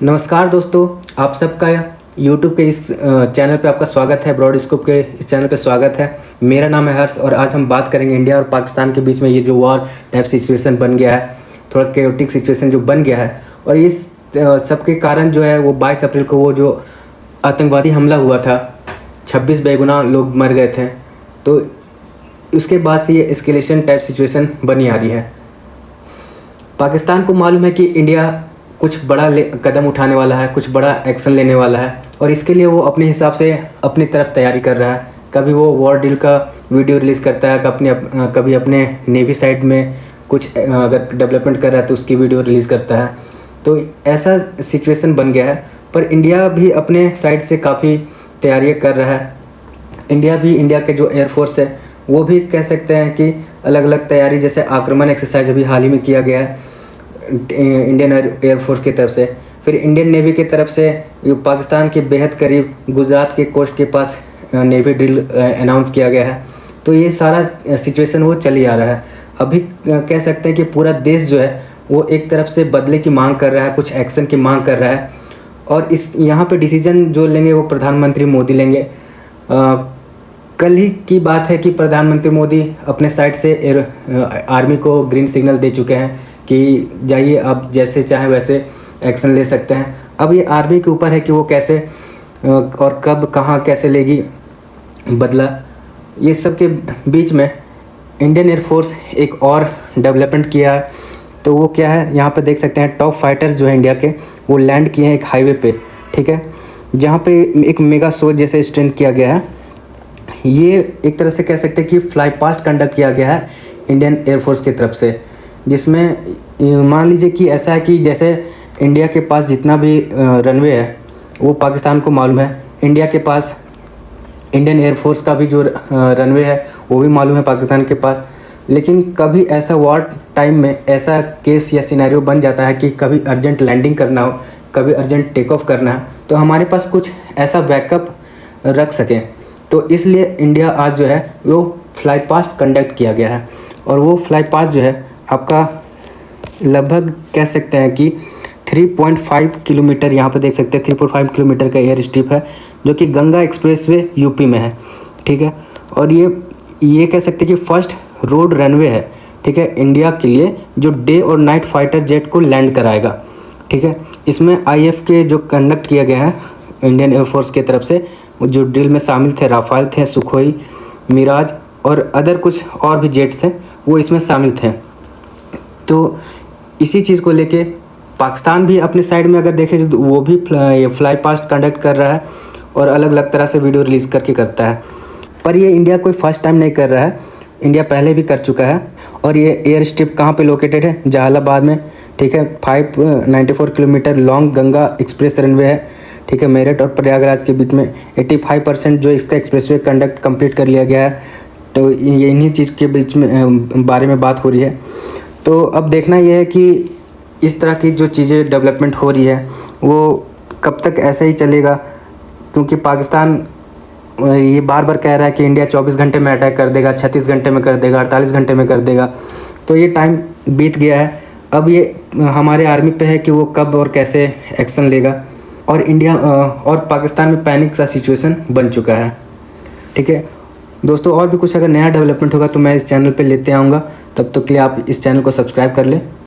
नमस्कार दोस्तों, आप सबका यूट्यूब के इस चैनल पे आपका स्वागत है। ब्रॉड स्कोप के इस चैनल पे स्वागत है। मेरा नाम है हर्ष और आज हम बात करेंगे इंडिया और पाकिस्तान के बीच में ये जो वॉर टाइप सिचुएशन बन गया है, थोड़ा केओटिक सिचुएशन जो बन गया है। और इस सबके कारण जो है वो 22 अप्रैल को वो जो आतंकवादी हमला हुआ था, 26 बेगुनाह लोग मर गए थे। तो उसके बाद से ये एस्केलेशन टाइप सिचुएशन बनी आ रही है। पाकिस्तान को मालूम है कि इंडिया कुछ बड़ा कदम उठाने वाला है, कुछ बड़ा एक्शन लेने वाला है और इसके लिए वो अपने हिसाब से अपनी तरफ तैयारी कर रहा है। कभी वो वॉर डील का वीडियो रिलीज़ करता है, कभी अपने नेवी साइड में कुछ अगर डेवलपमेंट कर रहा है तो उसकी वीडियो रिलीज़ करता है। तो ऐसा सिचुएशन बन गया है। पर इंडिया भी अपने साइड से काफ़ी तैयारियाँ कर रहा है। इंडिया के जो एयरफोर्स है वो भी कह सकते हैं कि अलग अलग तैयारी, जैसे आक्रमण एक्सरसाइज अभी हाल ही में किया गया है इंडियन एयरफोर्स की तरफ से। फिर इंडियन नेवी की तरफ से पाकिस्तान के बेहद करीब गुजरात के कोस्ट के पास नेवी ड्रिल अनाउंस किया गया है। तो ये सारा सिचुएशन वो चल ही आ रहा है। अभी कह सकते हैं कि पूरा देश जो है वो एक तरफ से बदले की मांग कर रहा है, कुछ एक्शन की मांग कर रहा है। और इस यहाँ पे डिसीजन जो लेंगे वो प्रधानमंत्री मोदी लेंगे। कल ही की बात है कि प्रधानमंत्री मोदी अपने साइड से आर्मी को ग्रीन सिग्नल दे चुके हैं कि जाइए, आप जैसे चाहें वैसे एक्शन ले सकते हैं। अब ये आर्मी के ऊपर है कि वो कैसे और कब कहाँ कैसे लेगी बदला। ये सब के बीच में इंडियन एयरफोर्स एक और डेवलपमेंट किया है। तो वो क्या है, यहाँ पे देख सकते हैं टॉप फाइटर्स जो है इंडिया के, वो लैंड किए हैं एक हाईवे पे, ठीक है, जहाँ पे एक मेगा शो जैसे स्टैंड किया गया है। ये एक तरह से कह सकते हैं कि फ्लाई पास्ट कंडक्ट किया गया है इंडियन एयरफोर्स की तरफ से, जिसमें मान लीजिए कि ऐसा है कि जैसे इंडिया के पास जितना भी रनवे है वो पाकिस्तान को मालूम है, इंडिया के पास इंडियन एयरफोर्स का भी जो रनवे है वो भी मालूम है पाकिस्तान के पास। लेकिन कभी ऐसा वॉर टाइम में ऐसा केस या सिनेरियो बन जाता है कि कभी अर्जेंट लैंडिंग करना हो, कभी अर्जेंट टेक ऑफ करना है, तो हमारे पास कुछ ऐसा बैकअप रख सकें। तो इसलिए इंडिया आज जो है वो फ्लाई पास्ट कंडक्ट किया गया है। और वो फ्लाई पास्ट जो है आपका लगभग कह सकते हैं कि 3.5 किलोमीटर, यहाँ पे देख सकते हैं 3.5 किलोमीटर का एयर स्ट्रिप है जो कि गंगा एक्सप्रेसवे यूपी में है, ठीक है। और ये कह सकते हैं कि फर्स्ट रोड रनवे है, ठीक है, इंडिया के लिए, जो डे और नाइट फाइटर जेट को लैंड कराएगा, ठीक है। इसमें आईएफ के जो कंडक्ट किया गया है इंडियन एयरफोर्स की तरफ से, जो ड्रिल में शामिल थे, राफेल थे, सुखोई, मिराज और अदर कुछ और भी जेट थे, वो इसमें शामिल थे। तो इसी चीज़ को लेके पाकिस्तान भी अपने साइड में अगर देखें तो वो भी फ्लाई पास्ट कंडक्ट कर रहा है और अलग अलग तरह से वीडियो रिलीज़ करके करता है। पर ये इंडिया कोई फर्स्ट टाइम नहीं कर रहा है, इंडिया पहले भी कर चुका है। और ये एयर स्ट्रिप कहाँ पे लोकेटेड है, जहालाबाद में, ठीक है। 594 kilometre long Ganga express runway है, ठीक है। मेरठ और प्रयागराज के बीच में 85% जो इसका एक्सप्रेसवे कंडक्ट कंप्लीट कर लिया गया है। तो ये इन्हीं चीज़ के बीच में बारे में बात हो रही है। तो अब देखना यह है कि इस तरह की जो चीज़ें डेवलपमेंट हो रही है वो कब तक ऐसा ही चलेगा, क्योंकि पाकिस्तान ये बार बार कह रहा है कि इंडिया 24 घंटे में अटैक कर देगा, 36 घंटे में कर देगा, 48 घंटे में कर देगा। तो ये टाइम बीत गया है। अब ये हमारे आर्मी पे है कि वो कब और कैसे एक्शन लेगा। और इंडिया और पाकिस्तान में पैनिक सा सिचुएशन बन चुका है, ठीक है दोस्तों। और भी कुछ अगर नया डेवलपमेंट होगा तो मैं इस चैनल पे लेते आऊँगा। तब तक के लिए आप इस चैनल को सब्सक्राइब कर लें।